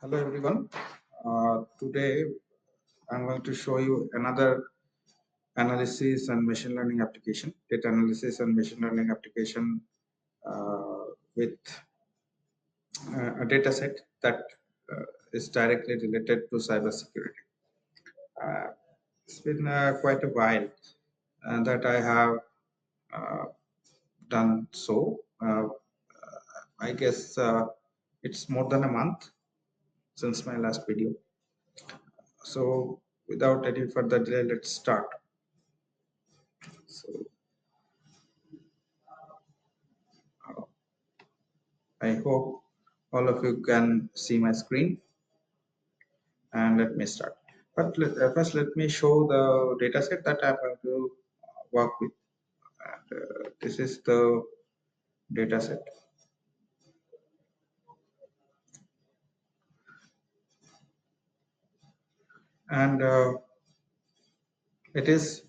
Hello everyone. Today I'm going to show you another analysis and machine learning application, data analysis and machine learning application with a data set that is directly related to cybersecurity. Uh, it's been quite a while that I have uh, done so. I guess it's more than a month since my last video. So without any further delay, let's start. So uh, I hope all of you can see my screen, and let me start. But first, let me show the data set that I'm going to work with. And, this is the data set. And it is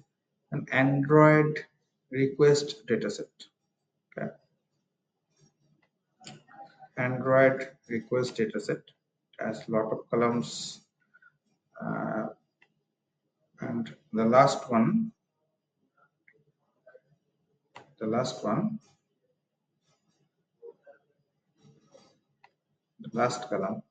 an Android request data set. Okay. Android request data set. It has a lot of columns. And the last one, the last column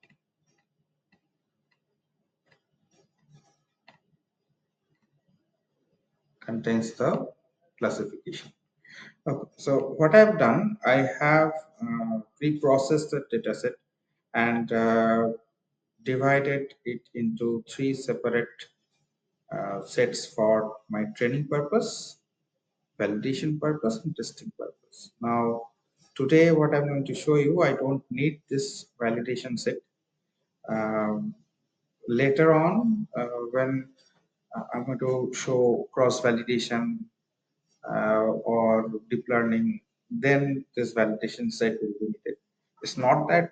contains the classification. Okay, so what I've done, I have pre-processed the dataset and divided it into three separate sets for my training purpose, validation purpose, and testing purpose. Now, today what I'm going to show you, I don't need this validation set. Later on, when I'm going to show cross-validation or deep learning, then this validation set will be needed. It's not that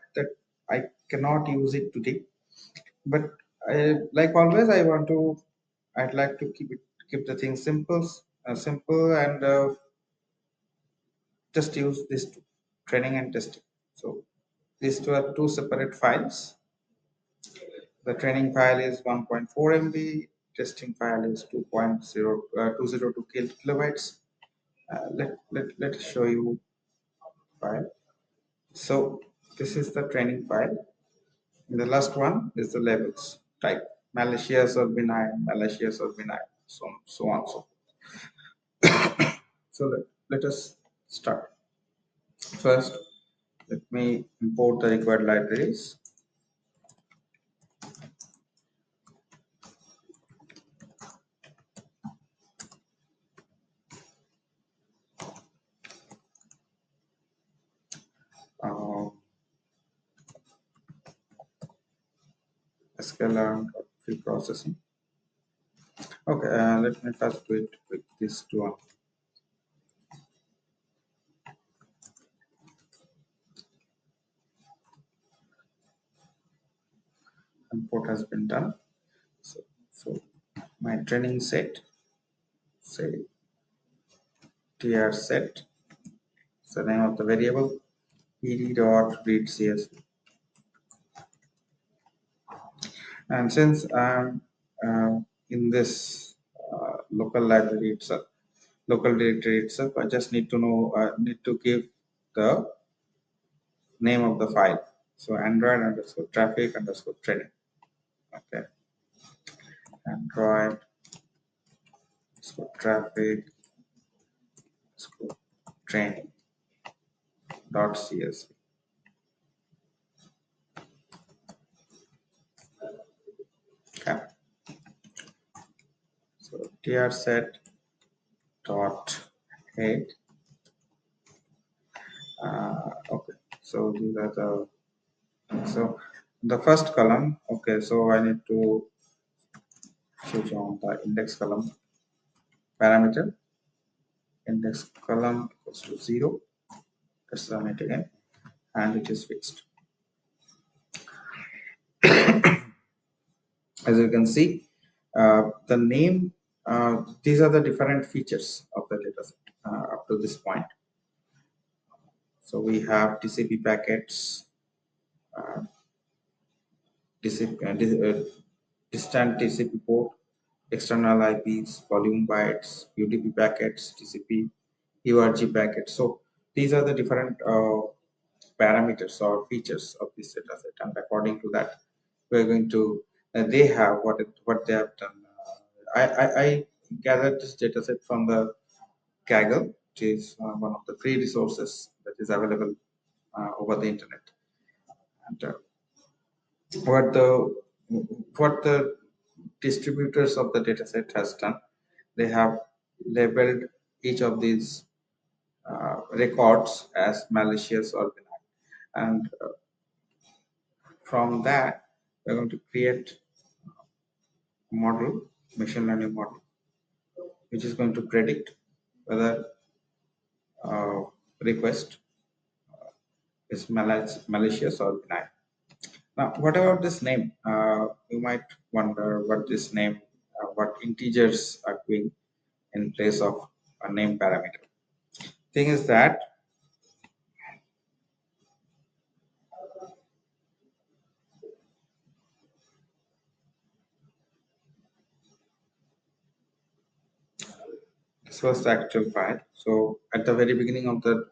I cannot use it today, but like always, I'd like to keep the thing simple, and just use this two, training and testing. So these two are two separate files. The training file is 1.4 MB, testing file is 202 kilobytes. Let's show you file. So this is the training file. And the last one is the labels type, malicious or benign, so on. So let us start. First, let me import the required libraries. Sklearn pre-processing. Okay, let me first do it with this two. Import has been done. So my training set, say tr set, is the name of the variable, ed.readcsv. And since I'm in this local library itself, local directory itself, I just need to give the name of the file. So Android underscore traffic underscore training. Okay. Android underscore traffic underscore training dot csv. Okay. So tr set dot head. Okay. So these are the first column. Okay. So I need to switch on the index column parameter. Index column equals to 0. Let's run it again, and it is fixed. As you can see, the name, these are the different features of the dataset up to this point. So we have TCP packets, distant TCP port, external IPs, volume bytes, UDP packets, TCP, URG packets. So these are the different parameters or features of this data set, and according to that, we're going to they have what they have done. I gathered this data set from the Kaggle, which is one of the free resources that is available over the internet. And what the what the distributors of the dataset has done, they have labeled each of these records as malicious or benign, and from that we're going to create a model, machine learning model, which is going to predict whether uh, request is malicious or benign. Now, what about this name? You might wonder what this name, what integers are doing in place of a name parameter. Thing is that this was the actual file. So at the very beginning of the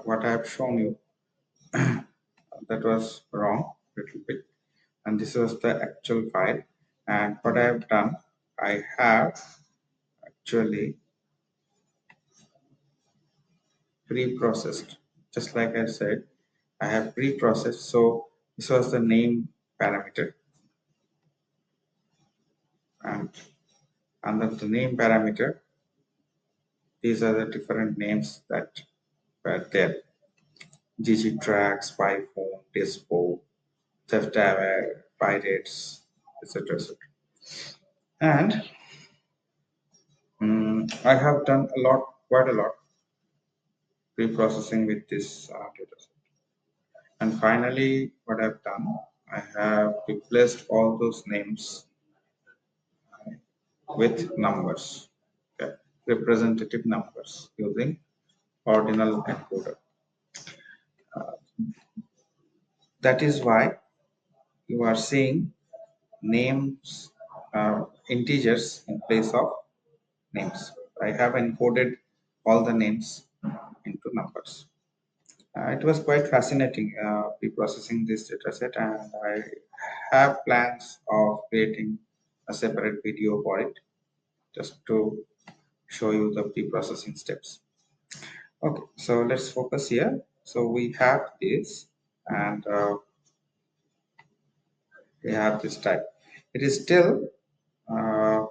what I have shown you that was wrong a little bit, and this was the actual file. And what I have done, I have actually pre-processed, just like I said, I have pre-processed. So this was the name parameter, and under the name parameter, these are the different names that were there: GG tracks, PyPhone, Dispo, Theft Aware, Pirates, etc. etc. And I have done quite a lot pre-processing with this data set. And finally, what I've done, I have replaced all those names with numbers, okay, representative numbers using ordinal encoder. That is why you are seeing names, integers in place of names. I have encoded all the names into numbers. It was quite fascinating pre-processing this dataset, and I have plans of creating a separate video for it just to show you the pre-processing steps. Okay, so let's focus here. So we have this, and we have this type. It is still uh,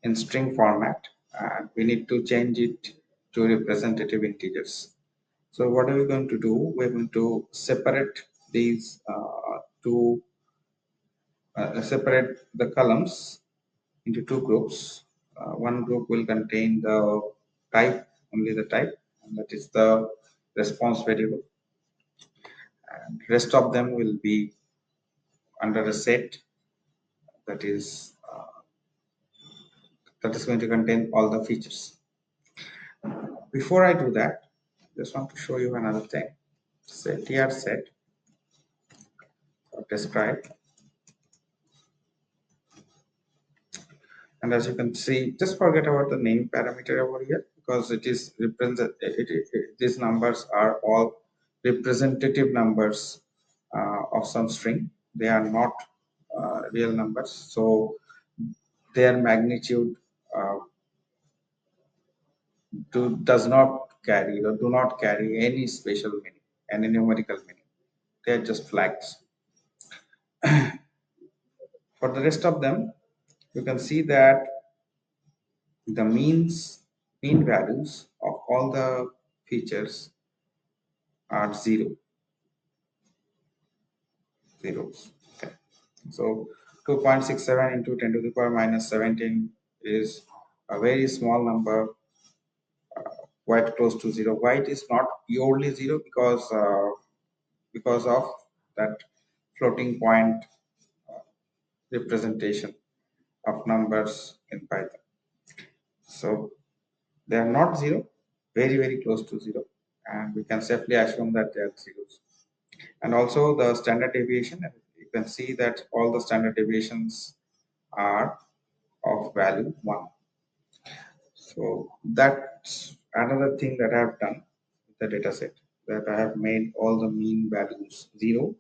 in string format, and we need to change it to representative integers. So what are we going to do? We're going to separate these separate the columns into two groups. One group will contain the type, only the type, and that is the response variable, and rest of them will be under a set that is going to contain all the features. Before I do that, just want to show you another thing. Say tr set or describe, and as you can see, just forget about the name parameter over here, because it is these numbers are all representative numbers of some string. They are not real numbers, so their magnitude does not carry or do not carry any special meaning, any numerical meaning. They are just flags. For the rest of them, you can see that the mean values of all the features are zeros. Okay. So 2.67 into 10 to the power minus 17 is a very small number, quite close to zero. Why it is not purely zero? Because of that floating point representation of numbers in Python. So they are not zero, very close to 0, and we can safely assume that they are zeros. And also the standard deviation, you can see that all the standard deviations are of value 1. So that's another thing that I have done with the data set, that I have made all the mean values 0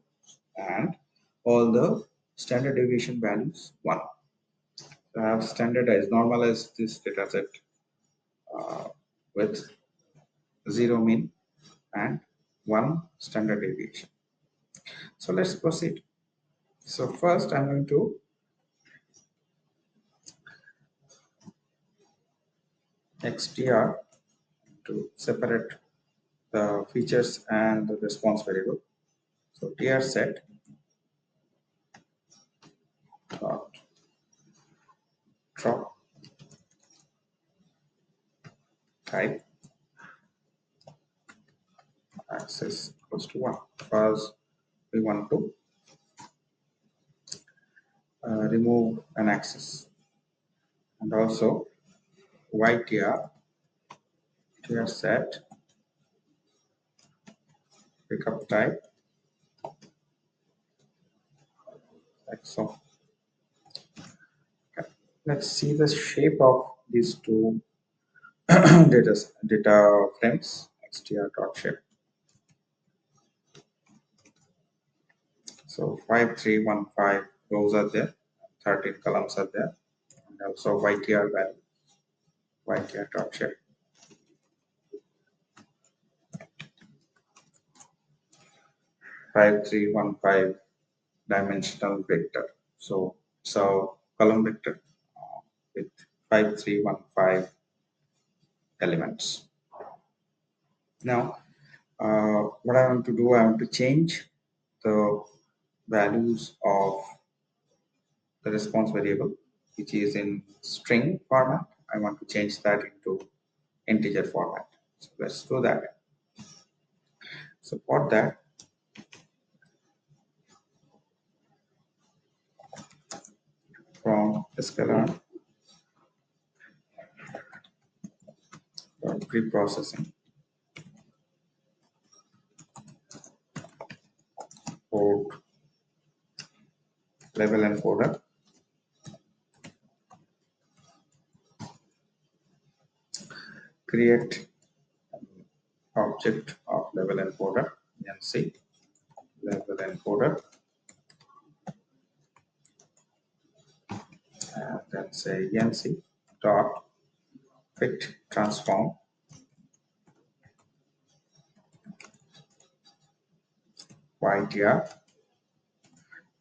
and all the standard deviation values 1. So I have standardized, normalized this data set with 0 mean and 1 standard deviation. So let's proceed. So first I'm going to XTR to separate the features and the response variable. So tr set dot drop type access equals to 1, because we want to remove an access. And also ytr tr set pickup type like so. Okay. Let's see the shape of these two data frames. XTR dot shape. So 5315 rows are there, 13 columns are there, and also YTR value, YTR dot shape. Five three one five dimensional vector. So column vector with 5315 elements. Now, what I want to do, I want to change the values of the response variable, which is in string format. I want to change that into integer format. So let's do that. Support that. From scalar pre-processing port level encoder create object of level encoder nc level encoder, and then say nc dot fit transform ytr,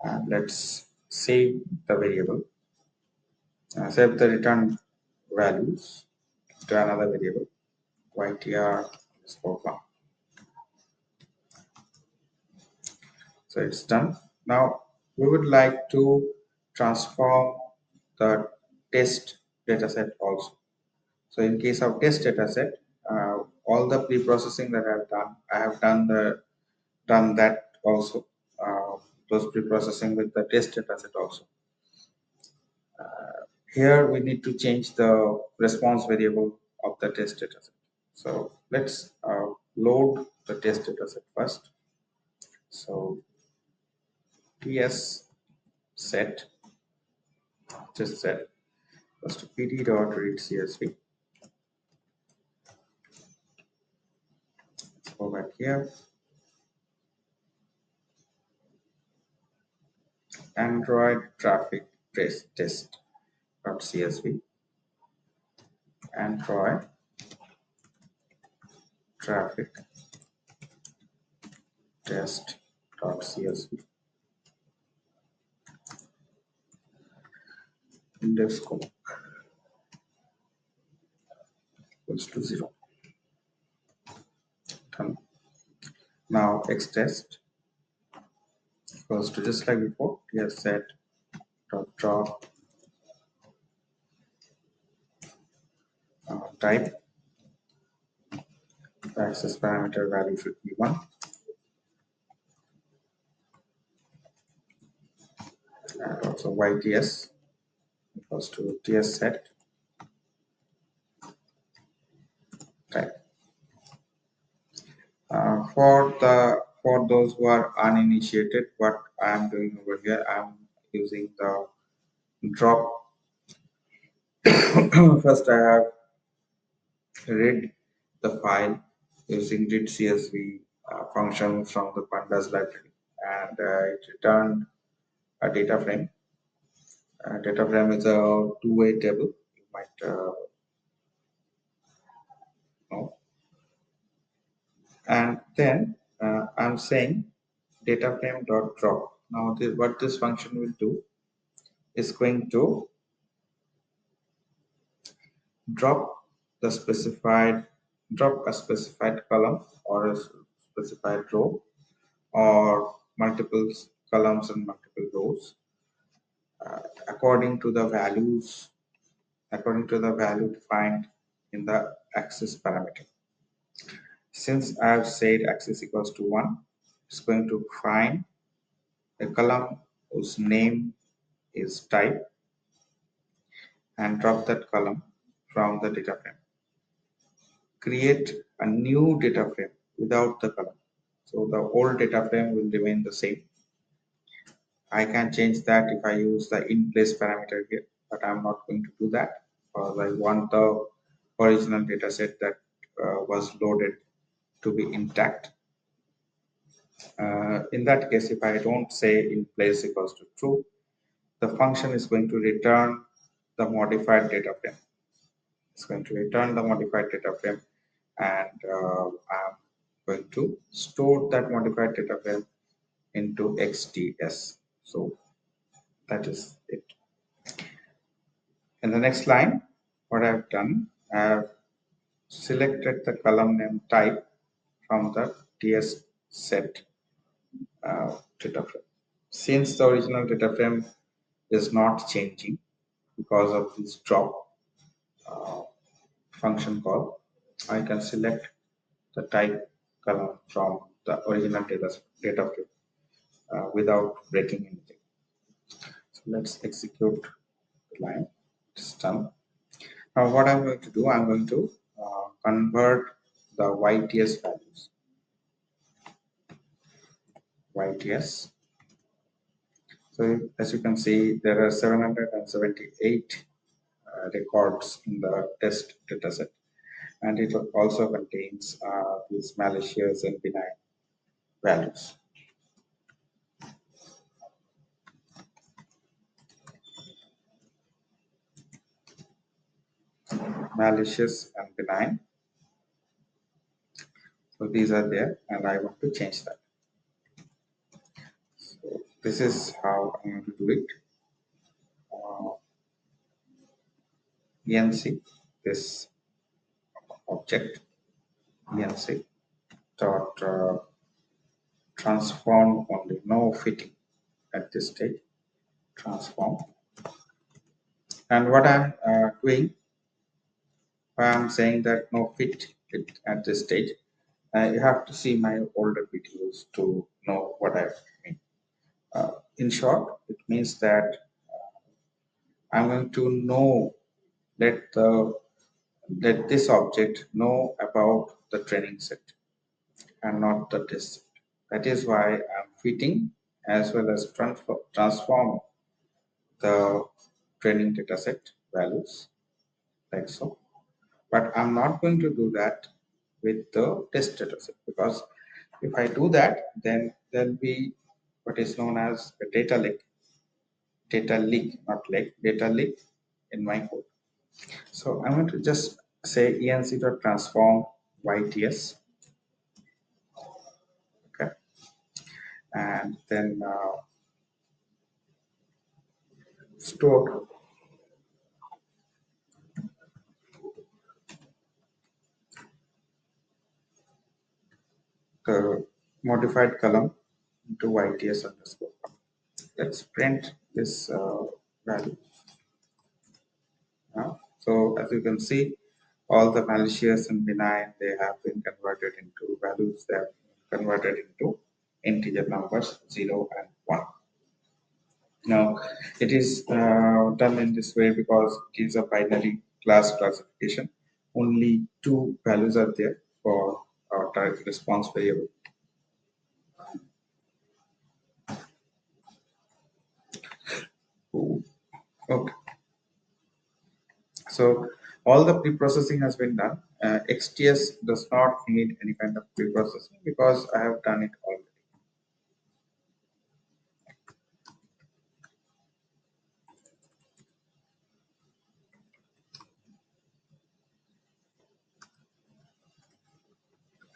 and let's save the variable, save the return values to another variable ytr underscore 1. So it's done. Now we would like to transform the test dataset also. So in case of test dataset, all the pre-processing that I have done that also. Those pre-processing with the test dataset also. Here we need to change the response variable of the test dataset. So let's load the test dataset first. So ts set just set first pd dot read csv. Let's go back here. Android traffic test dot csv. Android traffic test dot csv. Index scope equals to 0. Done. Now xtest equals to, just like before, ts set dot drop type access parameter value should be 1, and also yts equals to ts set type. For those who are uninitiated, what I am doing over here, I am using the drop. First, I have read the file using read CSV function from the pandas library, and it returned a data frame. Data frame is a two-way table. You might know. And then I'm saying data frame dot drop. Now, what this function will do is going to drop the specified drop a specified column or a specified row or multiple columns and multiple rows uh, according to the values according to the value defined in the axis parameter. Since I have said axis equals to 1, it's going to find a column whose name is type and drop that column from the data frame. Create a new data frame without the column. So the old data frame will remain the same. I can change that if I use the in place parameter here, but I'm not going to do that because I want the original data set that was loaded to be intact. In that case, if I don't say in place equals to true, the function is going to return the modified data frame. It's going to return the modified data frame, and I'm going to store that modified data frame into XDS. So that is it. In the next line, what I've done, I've selected the column name type from the TS set data frame. Since the original data frame is not changing because of this drop uh, function call, I can select the type column from the original data frame without breaking anything. So let's execute the line. It's done. Now what I'm going to do, I'm going to convert the YTS values. YTS. So as you can see, there are 778 records in the test dataset, and it also contains these malicious and benign values. Malicious and benign. So these are there, and I want to change that. So this is how I'm going to do it. ENC this object ENC dot transform only, no fitting at this stage. Transform, and what I'm doing, I'm saying that no fit it at this stage. You have to see my older videos to know what I mean. In short, it means that I'm going to know let the let this object know about the training set and not the test set. That is why I'm fitting as well as transform the training data set values like so. But I'm not going to do that with the test data set, because if I do that, then there'll be what is known as a data leak, not leak, data leak in my code. So I'm going to just say enc.transform YTS, okay, and then store the modified column into YTS underscore. Let's print this value. So as you can see, all the malicious and benign, they have been converted into values. They have been converted into integer numbers 0 and 1. Now it is done in this way because it is a binary class classification. Only two values are there for type response variable. Okay. So all the pre-processing has been done. XTS does not need any kind of pre-processing because I have done it already.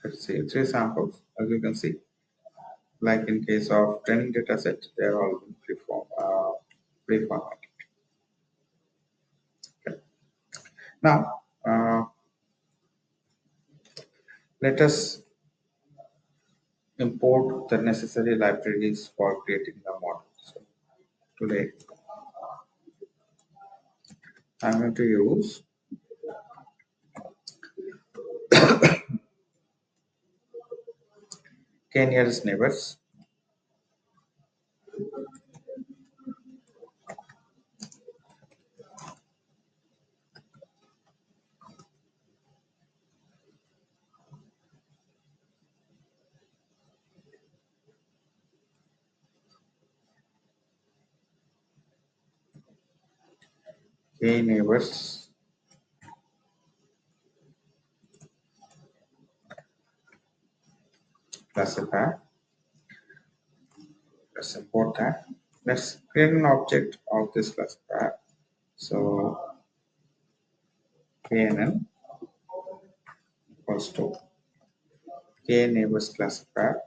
Let's see 3 samples. As you can see, like in case of training data set, they are all been pre-formatted. Okay. Now, let us import the necessary libraries for creating the model. So today, I'm going to use k-nearest neighbors, k-neighbors classifier. Let's import that. Let's create an object of this classifier. So knn equals to k-neighbors classifier.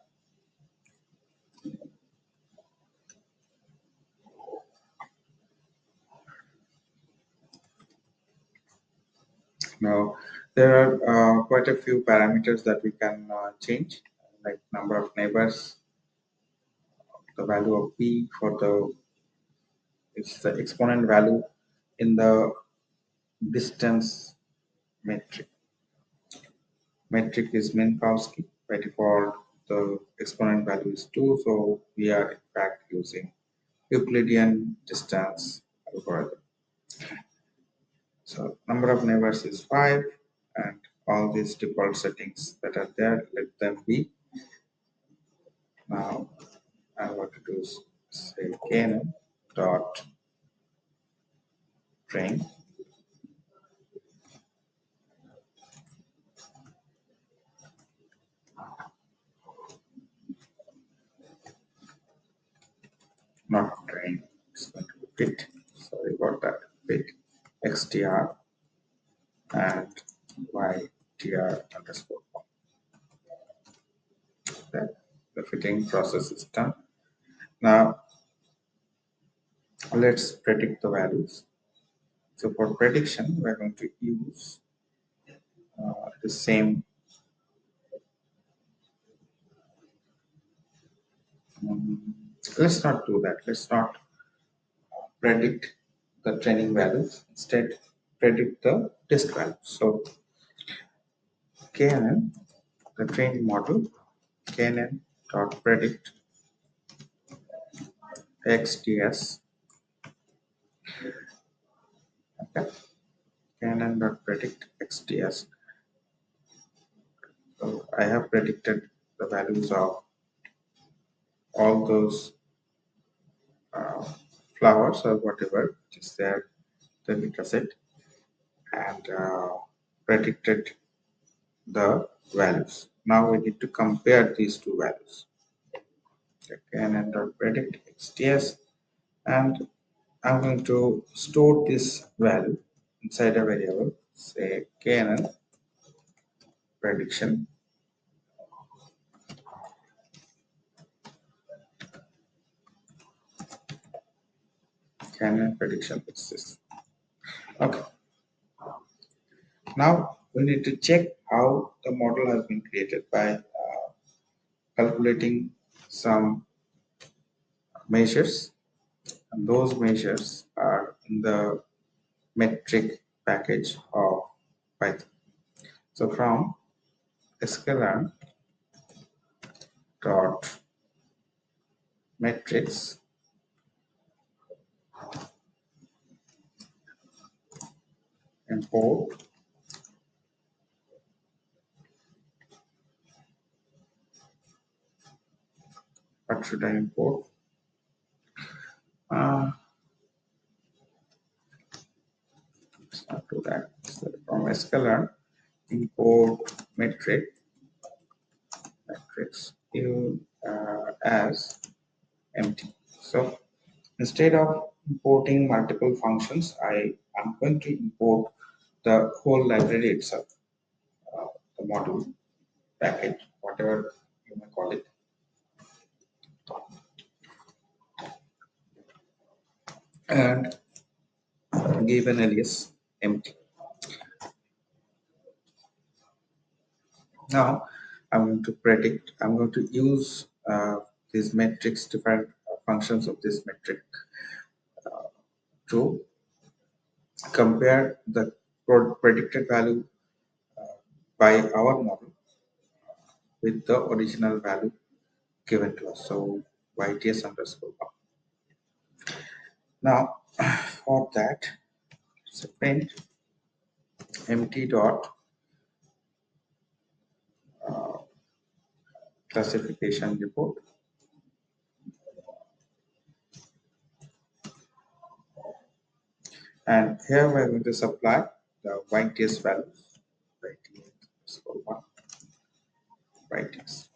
Now, there are quite a few parameters that we can change, like number of neighbors, the value of p for the it's the exponent value in the distance metric. Metric is Minkowski. By default, the exponent value is 2, so we are in fact using Euclidean distance algorithm. So number of neighbors is 5, and all these default settings that are there, let them be. Now I'm going to do say knn dot train not train, it's going to be fit. Sorry about that. Fit xtr and ytr underscore. That the fitting process is done. Now let's predict the values. So for prediction, we're going to use the same. Let's not do that. Let's not predict the training values. Instead, predict the test values. So KNN, the training model, KNN dot predict XTS. Okay. KNN dot predict XTS. So I have predicted the values of all those flowers or whatever which is there the data set and predicted the values. Now we need to compare these two values. KNN dot predict XTS, and I'm going to store this value inside a variable, say KNN prediction. KNN prediction is this. Okay. Now we need to check how the model has been created by calculating some measures, and those measures are in the metric package of Python. So from sklearn dot metrics import what should I import? Let's not do that. So from sklearn, import matrix as empty. So instead of importing multiple functions, I am going to import the whole library itself, the module, package, whatever you may call it, and give an alias empty. Now I'm going to predict, I'm going to use these metrics, different functions of this metric to compare the predicted value by our model with the original value given to us. So YTS underscore one. Now for that, so print empty dot uh, classification report, and here we're going to supply the YTS values. YTS underscore one. YTS.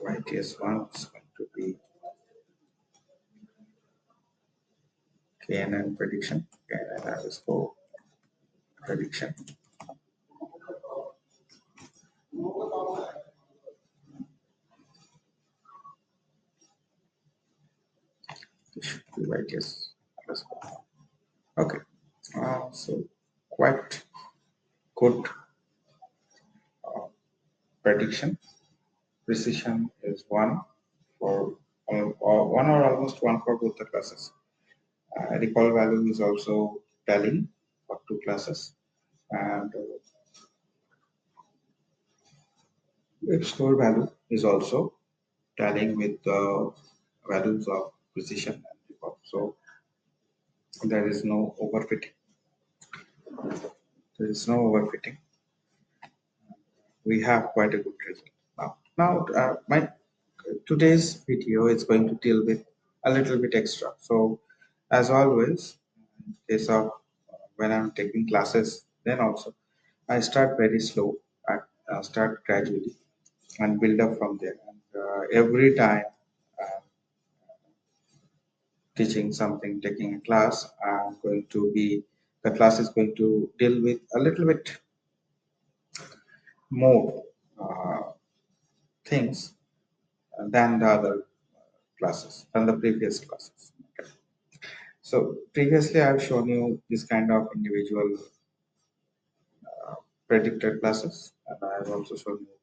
YTS1 is going to be KNN prediction, KNN underscore prediction. This should be YTS underscore. Okay, so quite good prediction. Precision is one for one or almost one for both the classes. Recall value is also tallying for two classes, and store value is also tallying with the values of precision and recall. So there is no overfitting. There is no overfitting. We have quite a good result now. My today's video is going to deal with a little bit extra. So as always, in case of when I'm taking classes, then also I start very slow. I start gradually and build up from there. And every time I'm teaching something, taking a class, I'm going to be the class is going to deal with a little bit more things than the other classes, than the previous classes. Okay. So previously I've shown you this kind of individual predicted classes, and I've also shown you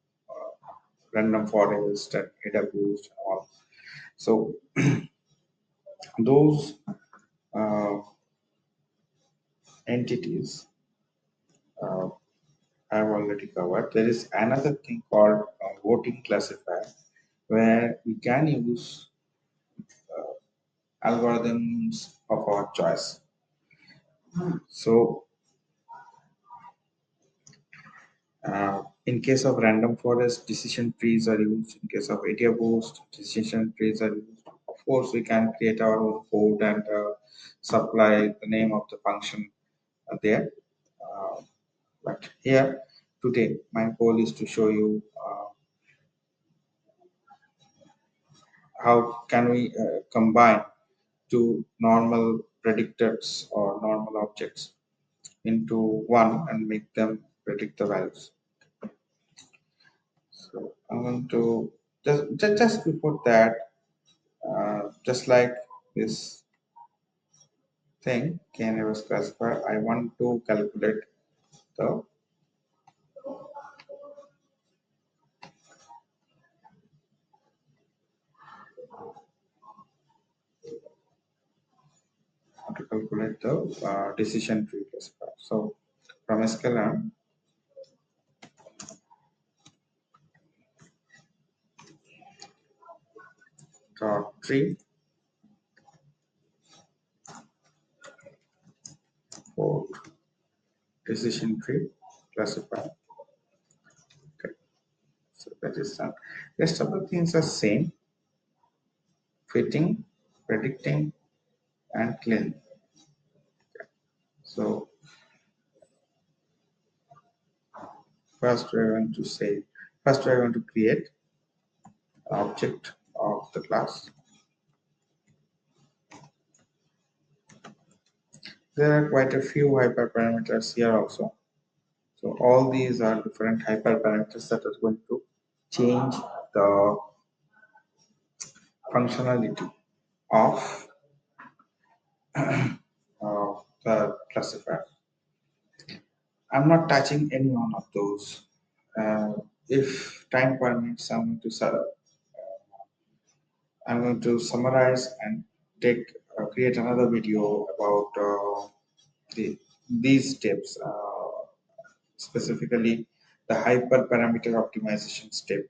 random forest and data boost and all. So those uh, entities uh, I've already covered. There is another thing called voting classifier where we can use algorithms of our choice. So in case of random forest, decision trees are used. In case of area boost, decision trees are used. Of course, we can create our own code and supply the name of the function there. Uh, but here today, my goal is to show you how can we combine two normal predictors or normal objects into one and make them predict the values. So I'm going to just before that, just like this thing, KNAS classifier, I want to calculate the decision tree classifier. So from sklearn dot tree decision tree classifier. Okay, so that is done. Rest of the things are same: fitting, predicting, and cleaning. So first we're going to create an object of the class. There are quite a few hyperparameters here also. So all these are different hyperparameters that are going to change the functionality of the classifier. I'm not touching any one of those. If time permits, I'm going to summarize and create another video about these steps, specifically the hyperparameter optimization step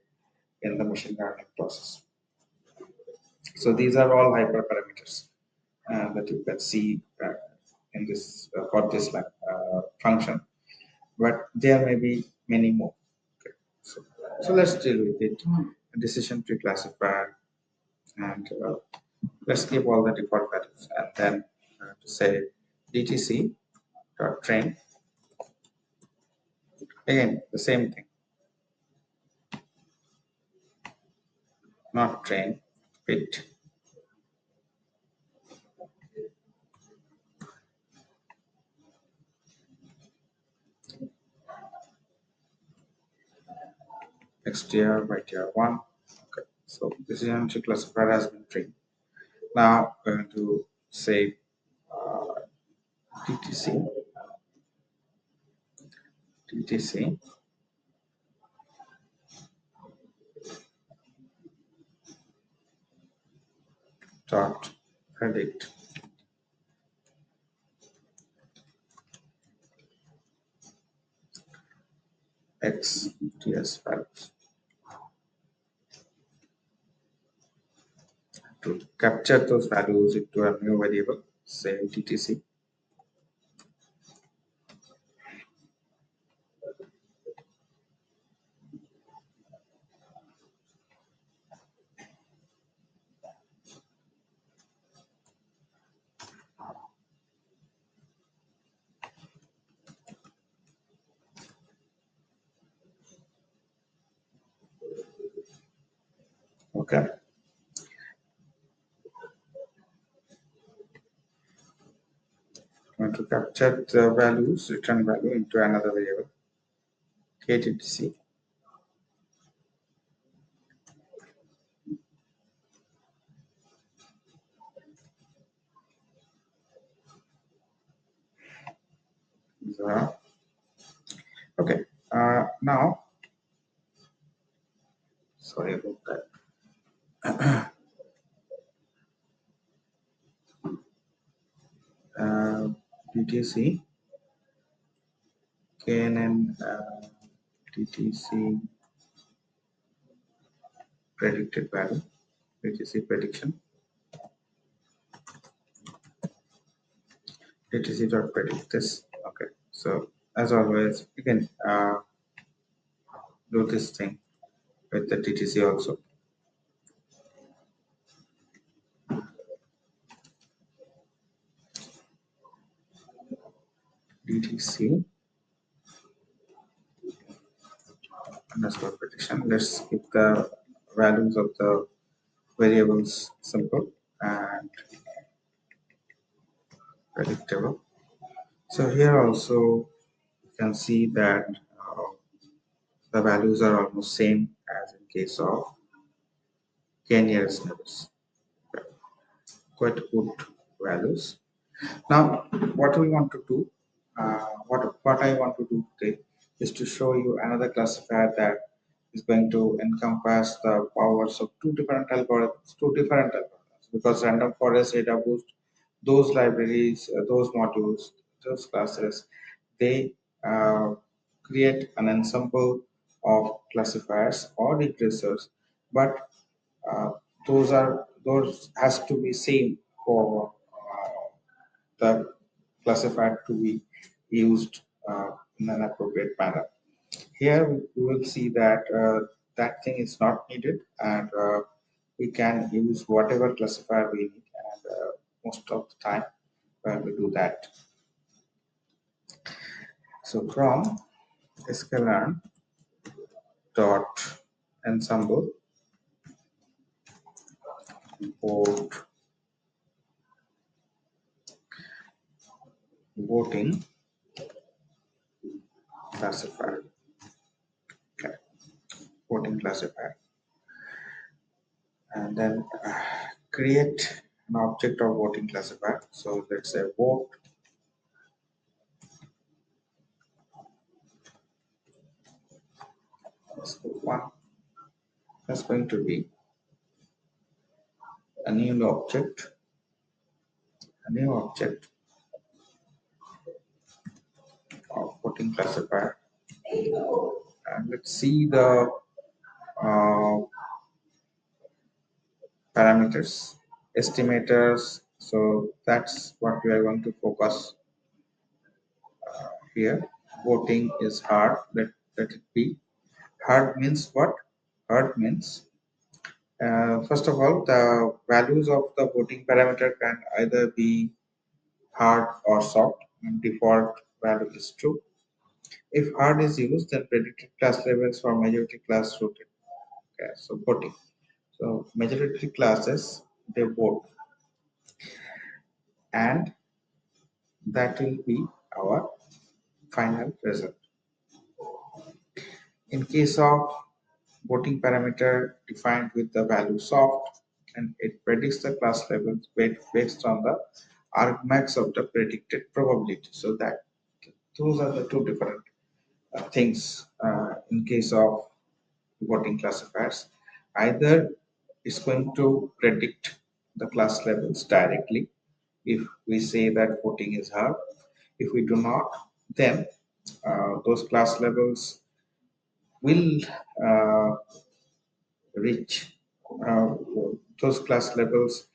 in the machine learning process. So these are all hyperparameters that you can see in this for this function, but there may be many more. Okay. So let's deal with it. Decision tree classifier, and let's keep all the default values, and then to say DTC dot train. Again, the same thing. Not train, fit. XTR by TR1. Okay, so decision tree classifier has been trained. Now we're going to say DTC dot predict XTS values. To capture those values into a new variable, say DTC. Okay. I'm going to capture the values, return value into another variable, KTTC. Okay. Now, sorry about that. DTC KNN DTC predicted value, DTC prediction, DTC dot predict this. Okay, so as always, you can do this thing with the DTC also. DTC underscore prediction. Let's keep the values of the variables simple and predictable. So here also you can see that the values are almost same as in case of k-nearest neighbors. Quite good values. Now, what we want to do, what I want to do today is to show you another classifier that is going to encompass the powers of two different algorithms, because random forest, data boost, those libraries, those modules, those classes, they create an ensemble of classifiers or regressors, but uh, those has to be same for the classifier to be used in an appropriate manner. Here we will see that that thing is not needed, and we can use whatever classifier we need, and most of the time we do that. So from sklearn dot ensemble import voting classifier. Okay, voting classifier, and then create an object of voting classifier. So let's say vote one. That's going to be a new object, of voting classifier, and let's see the uh, parameters, estimators. So that's what we are going to focus here. Voting is hard. Let it be. Hard means what? Hard means first of all, the values of the voting parameter can either be hard or soft, and default value is true. If hard is used, then predicted class levels for majority class routed. Okay, so voting. So majority classes they vote, and that will be our final result. In case of voting parameter defined with the value soft, and it predicts the class levels based on the argmax of the predicted probability. So that those are the two different things in case of voting classifiers. Either it's going to predict the class levels directly if we say that voting is hard. If we do not, then those class levels will reach uh, those class levels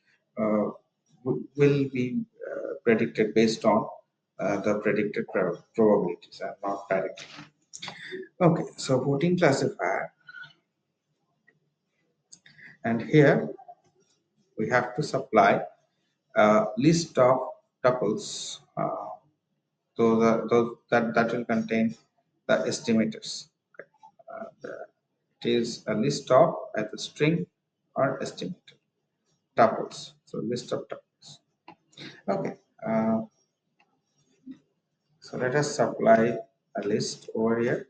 will be predicted based on the predicted probabilities and not directly. Okay, so voting classifier, and here we have to supply a list of tuples. Those that will contain the estimators. It is a list of either string or estimator tuples. So list of tuples. Okay. So let us supply a list over here,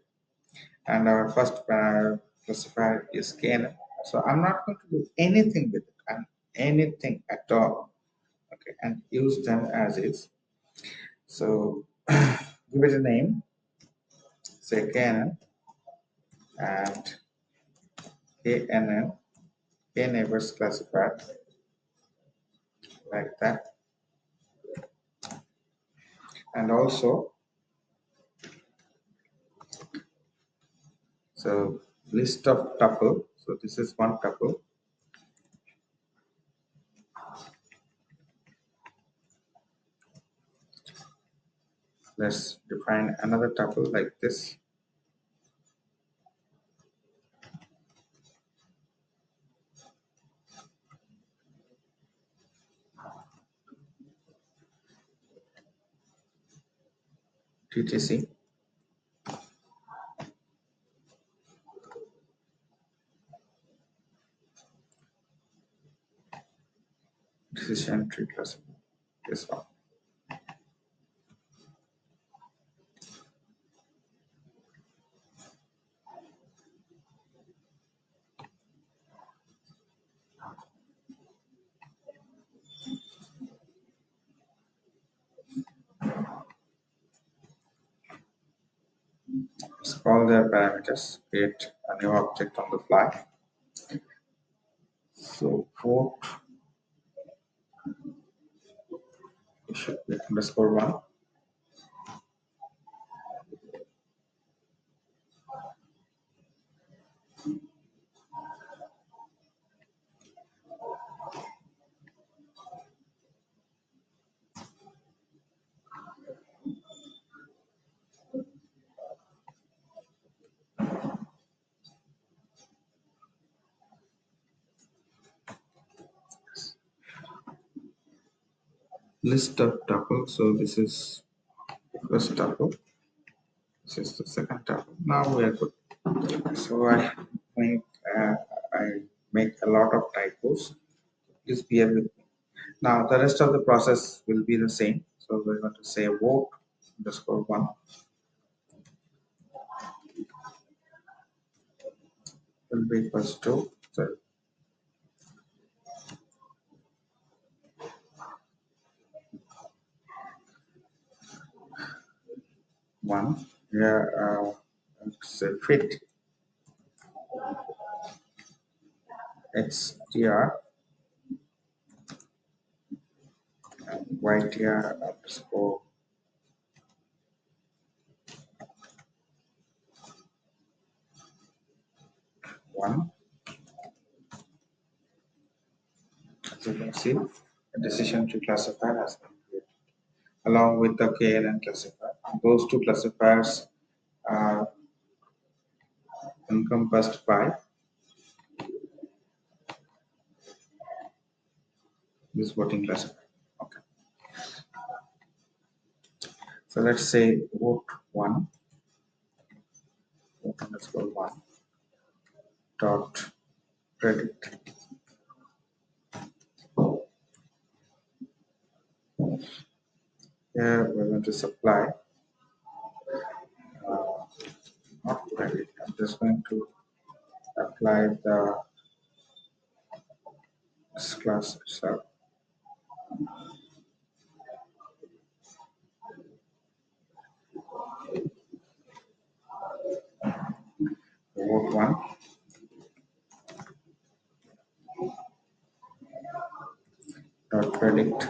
and our first classifier is KNN. So I'm not going to do anything with it, and anything at all. Okay, and use them as is. So give it a name, say KNN, and KNN, K neighbors classifier, like that, and also so list of tuple. So this is one tuple. Let's define another tuple like this. TTC. Decision tree classifier. This one. Let's call their parameters. Create a new object on the fly. So vote should be _1. list of tuple. So this is the first tuple. This is the second tuple. Now we are good. So make uh, I make a lot of typos. Please bear with me. Now the rest of the process will be the same. So we're going to say vote underscore one will be equals to, so one. Here it's a fit xtr and ytr underscore one. As you can see, a decision tree classifier has been created along with the KLN classifier. Those two classifiers are encompassed by this voting classifier. Okay. So let's say vote underscore one dot predict. Here we're going to supply not predict. I'm just going to apply the this class itself. Vote one dot predict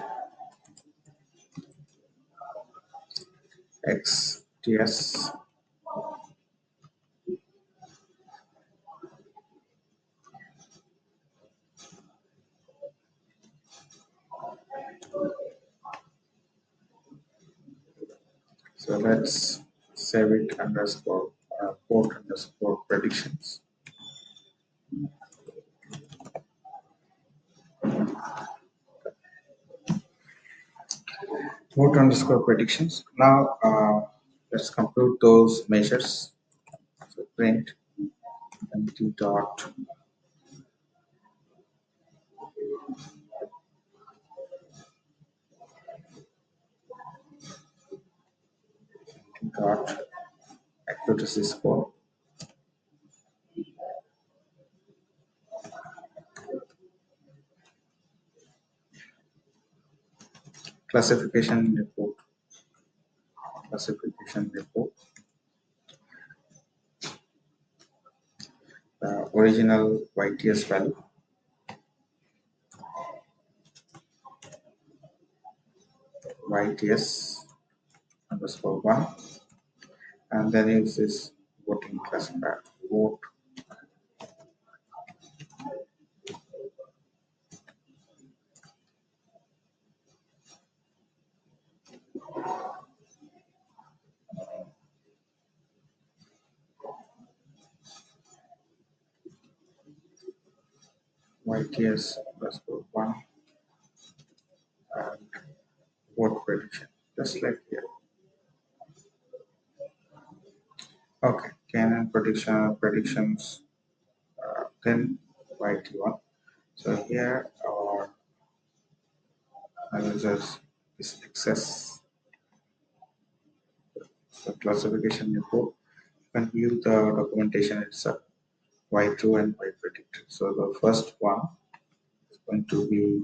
xts so let's save it underscore port underscore predictions. Port underscore predictions. Now let's compute those measures. So print empty dot dot accuracy score classification report original YTS value YTS underscore one, and then is this voting classifier vote YTS underscore one and vote prediction, just like here. Okay, Canon predictions, then YT1. So here our users is access the classification report. You can view the documentation itself, Y2 and Y predicted. So the first one is going to be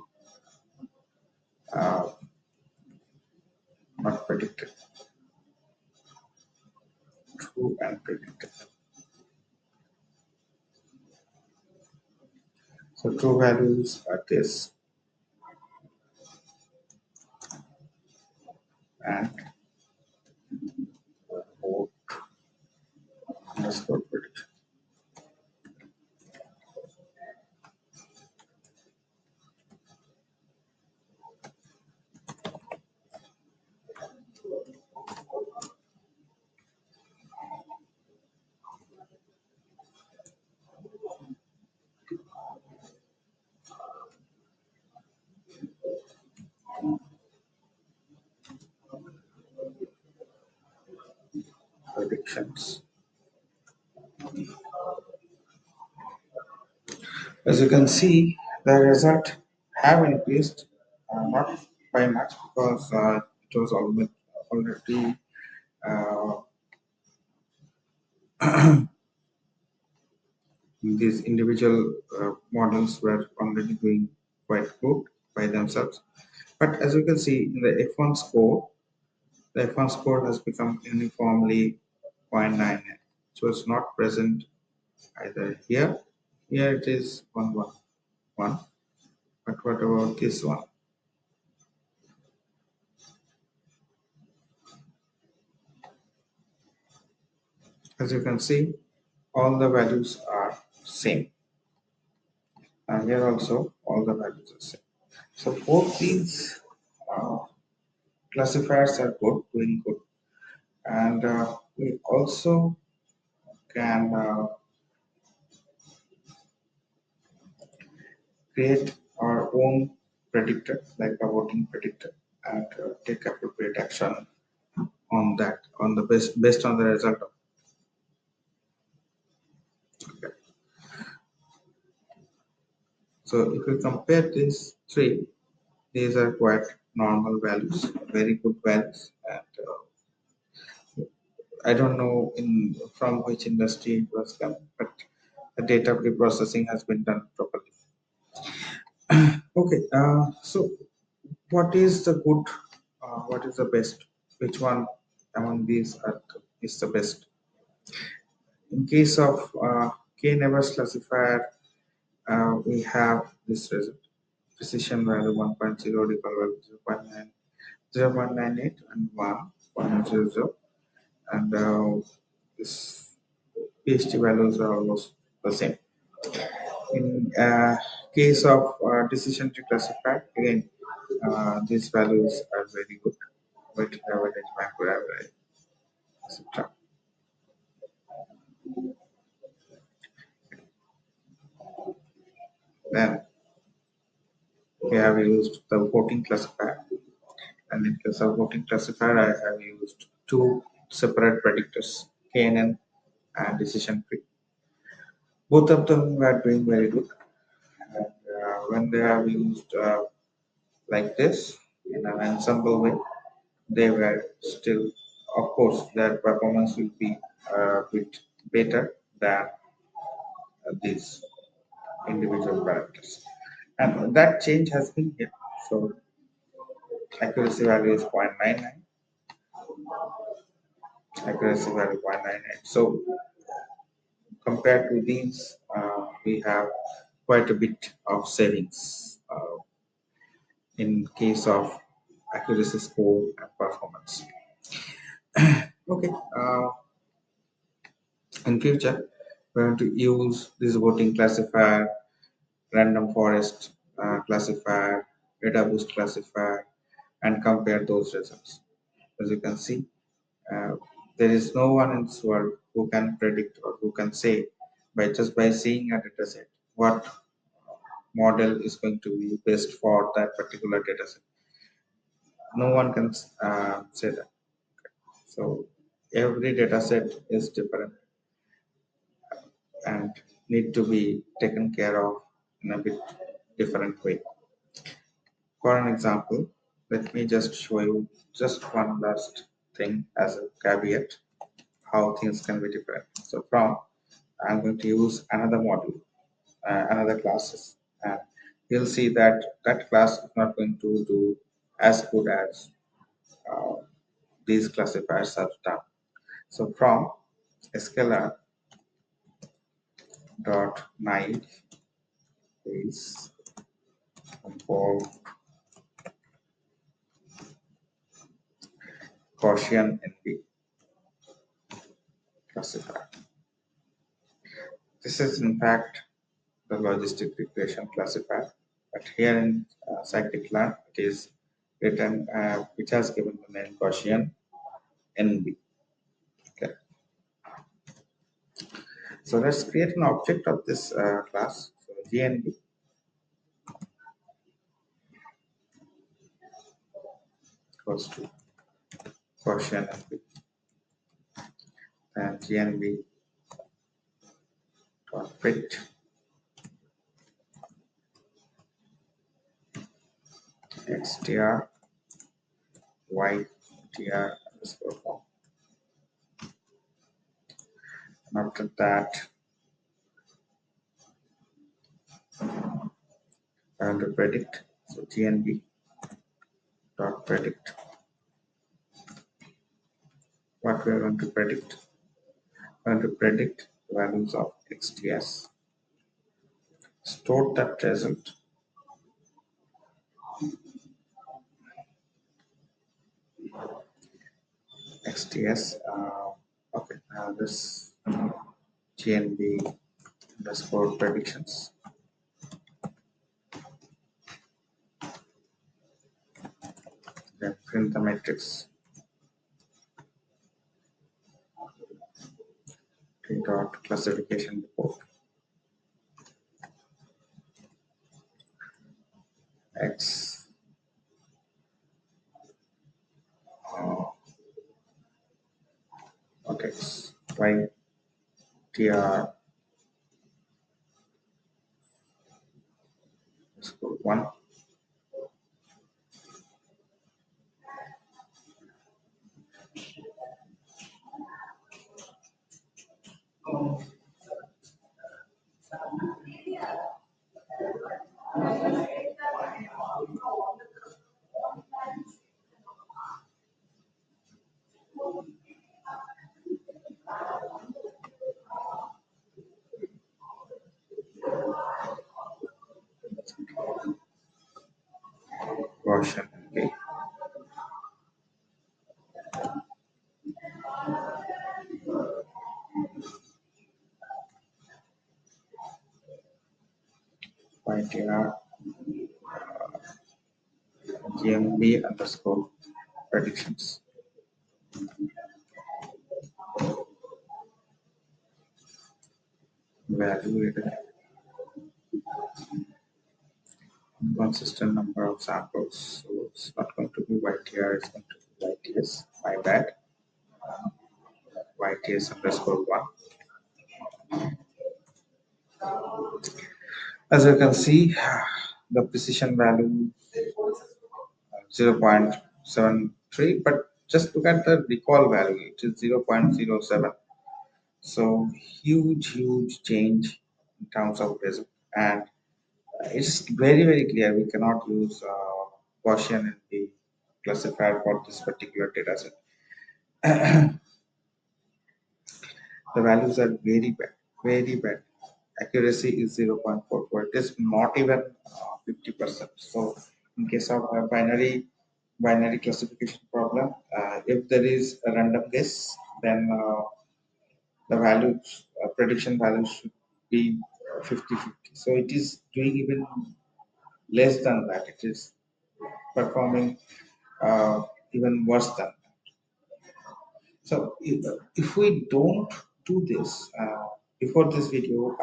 uh, not predicted, true and predicted. So true values are this and vote underscore prediction. calculations. As you can see, the result have increased, not by much because it was already uh, these individual models were already doing quite good by themselves. But as you can see in the F1 score, the F1 score has become uniformly 0.99. So it's not present either here. Here it is 111. But what about this one? As you can see, all the values are same. And here also all the values are same. So both these uh, classifiers are good, doing good. And we also can create our own predictor, like a voting predictor, and take appropriate action on that, on the based on the result. Okay. So if we compare these three, these are quite normal values, very good values, and I don't know in from which industry it was done, but the data pre-processing has been done properly. Okay, so what is the good? What is the best? Which one among these is the best? In case of k-neighbors classifier, we have this result: precision value 1.0, recall value 0.9, 0.98, and 1.00, and this PHT values are almost the same. In case of decision tree classifier, again, these values are very good. Weighted average, macro average, etc. Then we have used the voting classifier, and in case of voting classifier, I have used two separate predictors, KNN and decision tree. Both of them were doing very good. And when they have used like this in an ensemble way, they were still, of course, their performance will be a bit better than these individual parameters. And that change has been here. So accuracy value is 0.99, accuracy value 0.98. So compared to these, we have quite a bit of savings in case of accuracy score and performance. Okay, in future, we're going to use this voting classifier, random forest classifier, data boost classifier, and compare those results. As you can see, uh, there is no one in this world who can predict or who can say by just by seeing a data set what model is going to be best for that particular data set. No one can say that. So every data set is different and need to be taken care of in a bit different way. For an example, let me just show you just one last thing as a caveat how things can be different. So from I'm going to use another model, another classes, and you'll see that that class is not going to do as good as uh, these classifiers have done. So from scalar dot naive is for Gaussian NP classifier. This is in fact the logistic regression classifier, but here in scikit-learn it is written, which has given the name Gaussian NB. Okay. So let's create an object of this class. So GNB equals to Gaussian NB. and GNB dot print xtr ytr underscore form. And after that, I want to predict. So GNB dot predict. What we are going to predict? We are going to predict values of XTS. Store that result. XTS. Okay. This GNB underscore predictions. Then print the matrix. Dot classification report. X. Okay. Y TR underscore 1. Version. Okay. YTR GMB underscore predictions. Value consistent number of samples. So it's not going to be YTR, it's going to be YTS. My bad. YTS underscore 1. As you can see, the precision value 0.73, but just look at the recall value, it is 0.07. So huge change in terms of result, and it's very clear we cannot use Gaussian in the classifier for this particular data set. The values are very bad. Accuracy is 0.44. It is not even 50%. So in case of a binary classification problem, if there is a random guess, then the values prediction values should be 50-50. So it is doing even less than that. It is performing even worse than. So if we don't do this, before this video,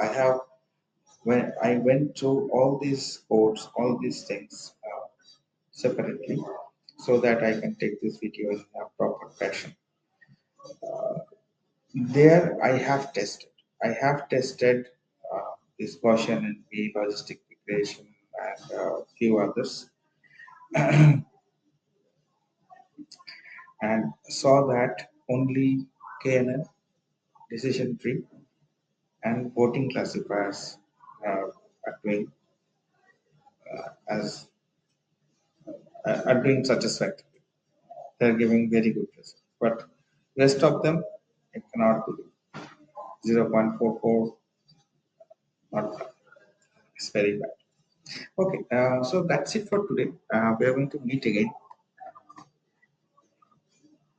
when I went through all these codes, all these things separately, so that I can take this video in a proper fashion. There I have tested. I have tested this Gaussian and B logistic regression and a few others, and saw that only KNN, decision tree, and voting classifiers are doing as are doing satisfactory. They are giving very good results, but rest of them it cannot do. 0.44, not it's very bad. Okay, so that's it for today. We are going to meet again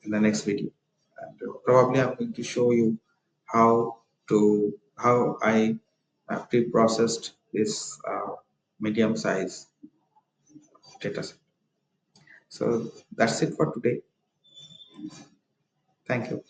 in the next video, and probably I'm going to show you how I pre-processed this medium size data set. So that's it for today. Thank you.